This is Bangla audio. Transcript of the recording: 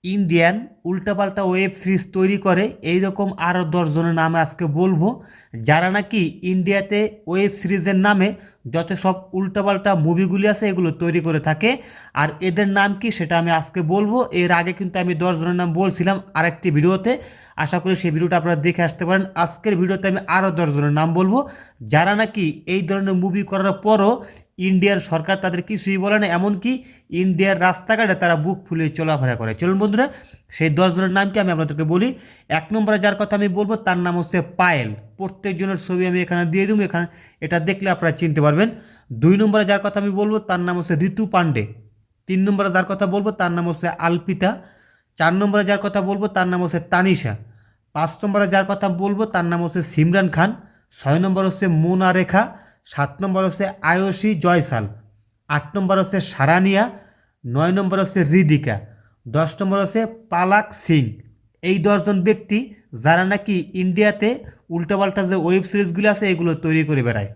ইন্ডিয়ান উল্টাপাল্টা ওয়েব সিরিজ তৈরি করে এইরকম আরও 10 জনের নাম আজকে বলবো, যারা নাকি ইন্ডিয়াতে ওয়েব সিরিজের নামে যত সব উল্টাপাল্টা মুভিগুলি আছে এগুলো তৈরি করে থাকে। আর এদের নাম কি সেটা আমি আজকে বলবো। এর আগে কিন্তু আমি 10 জনের নাম বলছিলাম আরেকটি ভিডিওতে, আশা করি সেই ভিডিওটা আপনারা দেখে আসতে পারেন। আজকের ভিডিওতে আমি আরও 10 জনের নাম বলবো, যারা নাকি এই ধরনের মুভি করার পরও ইন্ডিয়ার সরকার তাদের কিছুই বলে না, এমনকি ইন্ডিয়ার রাস্তাঘাটে তারা বুক ফুলিয়ে চলাফেরা করে। চলুন বন্ধুরা, সেই 10 জনের নামকে আমি আপনাদেরকে বলি। 1 নম্বরে যার কথা আমি বলবো তার নাম হচ্ছে পায়েল। প্রত্যেকজনের ছবি আমি এখানে দিয়ে দেবো, এখানে এটা দেখলে আপনারা চিনতে পারবেন। 2 নম্বরে যার কথা আমি বলবো তার নাম হচ্ছে ঋতু পান্ডে। 3 নম্বরে যার কথা বলবো তার নাম হচ্ছে আলপিতা। 4 নম্বরে যার কথা বলবো তার নাম হচ্ছে তানিশা। 5 নম্বরে যার কথা বলবো তার নাম হচ্ছে সিমরান খান। 6 নম্বর হচ্ছে মোনা রেখা। 7 নম্বর হচ্ছে আয়ুষী জয়সাল। 8 নম্বর হচ্ছে সারানিয়া। 9 নম্বর হচ্ছে হৃদিকা। 10 নম্বর হচ্ছে পালাক সিং। এই 10 জন ব্যক্তি যারা নাকি ইন্ডিয়াতে উল্টাপাল্টা যে ওয়েব সিরিজগুলো আছে এগুলো তৈরি করে বেড়ায়।